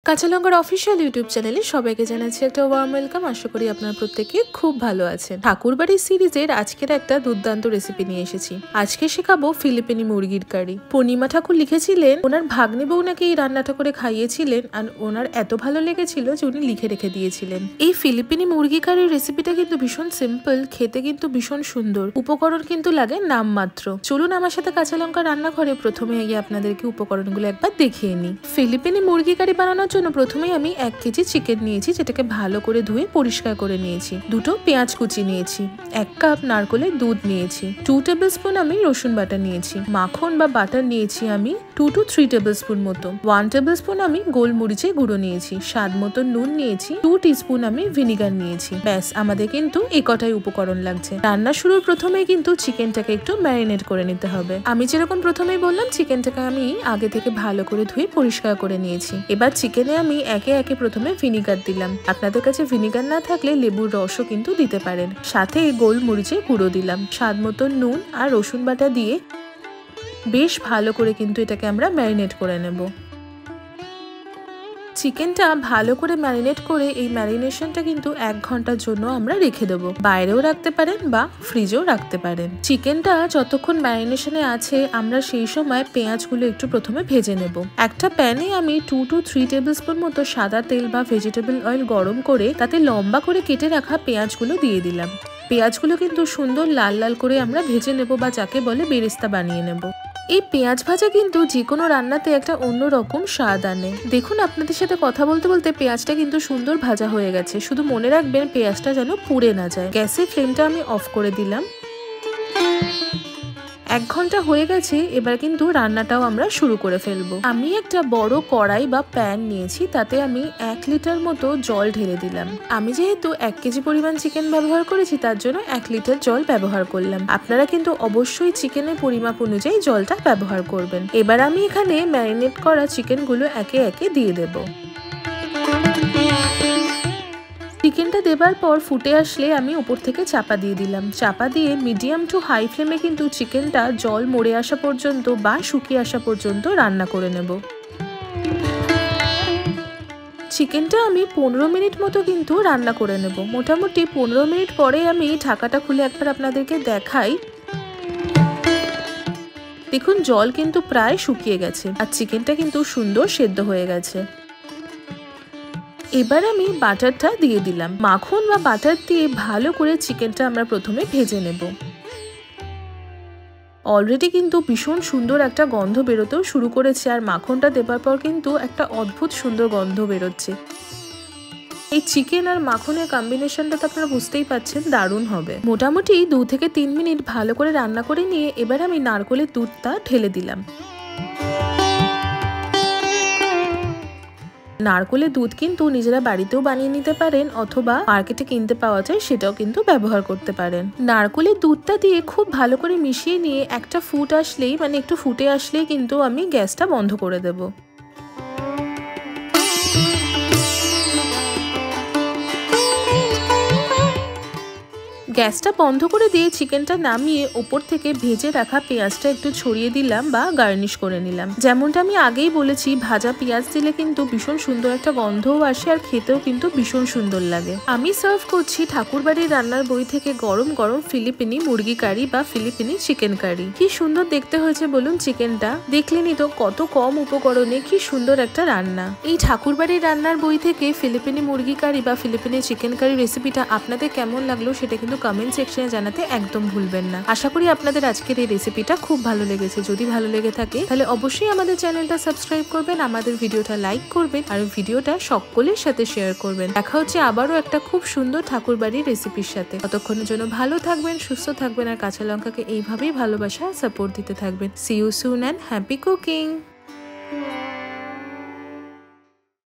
কাঁচা লঙ্কার official YouTube চ্যানেলে সবাইকে জানাচ্ছি একটা ওয়ার্ম ওয়েলকাম। আশা করি আপনারা প্রত্যেকে খুব ভালো আছেন। ঠাকুরবাড়ি সিরিজের আজকের একটা দুর্দান্ত রেসিপি নিয়ে এসেছি। আজকে শেখাবো ফিলিপিনি মুরগির কারি। পূর্ণিমা ঠাকুর লিখেছিলেন ওনার ভাগ্নে বউ নাকি এই রান্নাটা করে খাইয়েছিলেন, আর ওনার এত ভালো লেগেছিল যে উনি লিখে রেখে দিয়েছিলেন। এই ফিলিপিনি মুরগি কারির রেসিপিটা কিন্তু ভীষণ সিম্পল, খেতে কিন্তু ভীষণ সুন্দর। উপকরণ কিন্তু লাগে নামমাত্র। চলুন আমার সাথে কাঁচা লঙ্কা রান্নাঘরে প্রথমে গিয়ে আপনাদেরকে উপকরণগুলো একবার দেখিয়ে নিই। ফিলিপিনি মুরগি কারি বানানোর জন্য প্রথমেই আমি 1 কেজি চিকেন নিয়েছি, যেটাকে ভালো করে ধুয়ে পরিষ্কার করে নিয়েছি। 2টো পেঁয়াজ কুচি নিয়েছি, 1 কাপ নারকেলের দুধ নিয়েছি, 2 টেবিল স্পুন আমি রসুন বাটা নিয়েছি, মাখন বা বাটার নিয়েছি আমি 2 to 3 টেবিল স্পুন মতো, 1 টেবিল স্পুন আমি গোলমরিচের গুঁড়ো নিয়েছি, স্বাদ মতো নুন নিয়েছি, 2 টিস্পুন আমি ভিনিগার নিয়েছি। ব্যাস, আমাদের কিন্তু এই কটাই উপকরণ লাগছে। রান্না শুরুর প্রথমেই কিন্তু চিকেনটাকে একটু ম্যারিনেট করে নিতে হবে। আমি যেরকম প্রথমেই বললাম, চিকেনটাকে আমি আগে থেকে ভালো করে ধুয়ে পরিষ্কার করে নিয়েছি। এবার চিকেনে আমি একে একে প্রথমে ভিনিগার দিলাম। আপনাদের কাছে ভিনিগার না থাকলে লেবুর রসও কিন্তু দিতে পারেন। সাথে গোলমরিচের গুঁড়ো দিলাম, স্বাদ মতো নুন আর রসুন বাটা দিয়ে বেশ ভালো করে কিন্তু এটাকে আমরা ম্যারিনেট করে নেব। চিকেনটা ভালো করে ম্যারিনেট করে এই ম্যারিনেশনটা কিন্তু 1 ঘন্টার জন্য আমরা রেখে দেবো। বাইরেও রাখতে পারেন বা ফ্রিজেও রাখতে পারেন। চিকেনটা যতক্ষণ ম্যারিনেশনে আছে আমরা সেই সময় পেঁয়াজগুলো একটু প্রথমে ভেজে নেব। একটা প্যানে আমি 2 to 3 টেবিল স্পুন মতো সাদা তেল বা ভেজিটেবল অয়েল গরম করে তাতে লম্বা করে কেটে রাখা পেঁয়াজগুলো দিয়ে দিলাম। পেঁয়াজগুলো কিন্তু সুন্দর লাল লাল করে আমরা ভেজে নেব, বা যাকে বলে বেরেস্তা বানিয়ে নেব। এই পেঁয়াজ ভাজা কিন্তু যে কোনো রান্নাতে একটা অন্যরকম স্বাদ আনে। দেখুন, আপনাদের সাথে কথা বলতে বলতে পেঁয়াজটা কিন্তু সুন্দর ভাজা হয়ে গেছে। শুধু মনে রাখবেন পেঁয়াজটা যেন পুড়ে না যায়। গ্যাসের ফ্লেমটা আমি অফ করে দিলাম। 1 ঘন্টা হয়ে গেছে, এবার কিন্তু রান্নাটাও আমরা শুরু করে ফেলবো। আমি একটা বড় কড়াই বা প্যান নিয়েছি, তাতে আমি 1 লিটার মতো জল ঢেলে দিলাম। আমি যেহেতু 1 কেজি পরিমাণ চিকেন ব্যবহার করেছি, তার জন্য 1 লিটার জল ব্যবহার করলাম। আপনারা কিন্তু অবশ্যই চিকেনের পরিমাপ অনুযায়ী জলটা ব্যবহার করবেন। এবার আমি এখানে ম্যারিনেট করা চিকেনগুলো একে একে দিয়ে দেবো। চিকেনটা দেবার পর ফুটে আসলে আমি উপর থেকে চাপা দিয়ে দিলাম। চাপা দিয়ে মিডিয়াম টু হাই ফ্লেমে কিন্তু চিকেনটা জল মরে আসা পর্যন্ত বা শুকিয়ে আসা পর্যন্ত রান্না করে নেব। চিকেনটা আমি 15 মিনিট মতো কিন্তু রান্না করে নেব। মোটামুটি 15 মিনিট পরে আমি ঢাকাটা খুলে একবার আপনাদেরকে দেখাই। দেখুন, জল কিন্তু প্রায় শুকিয়ে গেছে আর চিকেনটা কিন্তু সুন্দর সেদ্ধ হয়ে গেছে। এবার আমি বাটারটা দিয়ে দিলাম। মাখন বা বাটার দিয়ে ভালো করে চিকেনটা আমরা প্রথমে ভেজে নেব। অলরেডি কিন্তু ভীষণ সুন্দর একটা গন্ধ বেরোতেও শুরু করেছে, আর মাখনটা দেবার পর কিন্তু একটা অদ্ভুত সুন্দর গন্ধ বেরোচ্ছে। এই চিকেন আর মাখনের কম্বিনেশনটা তো আপনারা বুঝতেই পারছেন, দারুণ হবে। মোটামুটি 2 থেকে 3 মিনিট ভালো করে রান্না করে নিয়ে এবার আমি নারকেলের দুধটা ঢেলে দিলাম। নারকেলের দুধ কিন্তু নিজেরা বাড়িতেও বানিয়ে নিতে পারেন, অথবা মার্কেটে কিনতে পাওয়া যায়, সেটাও কিন্তু ব্যবহার করতে পারেন। নারকেলের দুধটা দিয়ে খুব ভালো করে মিশিয়ে নিয়ে একটা ফুট আসলেই, মানে একটু ফুটে আসলেই কিন্তু আমি গ্যাসটা বন্ধ করে দেব। গ্যাসটা বন্ধ করে দিয়ে চিকেনটা নামিয়ে ওপর থেকে ভেজে রাখা পেঁয়াজটা একটু ছড়িয়ে দিলাম বা গার্নিশ করে নিলাম। যেমনটা আমি আগেই বলেছি, ভাজা পেঁয়াজ দিলে কিন্তু ভীষণ সুন্দর একটা গন্ধও আসে আর খেতেও কিন্তু ভীষণ সুন্দর লাগে। আমি সার্ভ করছি ঠাকুরবাড়ির রান্নার বই থেকে গরম গরম ফিলিপিনি মুরগি কারি বা ফিলিপিনি চিকেন কারি। কি সুন্দর দেখতে হয়েছে বলুন চিকেনটা। দেখলেনই তো কত কম উপকরণে কি সুন্দর একটা রান্না। এই ঠাকুরবাড়ির রান্নার বই থেকে ফিলিপিনি মুরগি কারি বা ফিলিপিনি চিকেন কারি রেসিপিটা আপনাদের কেমন লাগলো সেটা কিন্তু কমেন্ট সেকশনে জানাতে একদম ভুলবেন না। আশা করি আপনাদের আজকের এই রেসিপিটা খুব ভালো লেগেছে। যদি ভালো লেগে থাকে তাহলে অবশ্যই আমাদের চ্যানেলটা সাবস্ক্রাইব করবেন, আমাদের ভিডিওটা লাইক করবেন আর ভিডিওটা সকলের সাথে শেয়ার করবেন। দেখা হচ্ছে আবারও একটা খুব সুন্দর ঠাকুরবাড়ির রেসিপির সাথে। ততক্ষণের জন্য ভালো থাকবেন, সুস্থ থাকবেন আর কাঁচা লঙ্কাকে এইভাবেই ভালোবাসা সাপোর্ট দিতে থাকবেন। See you soon and happy cooking.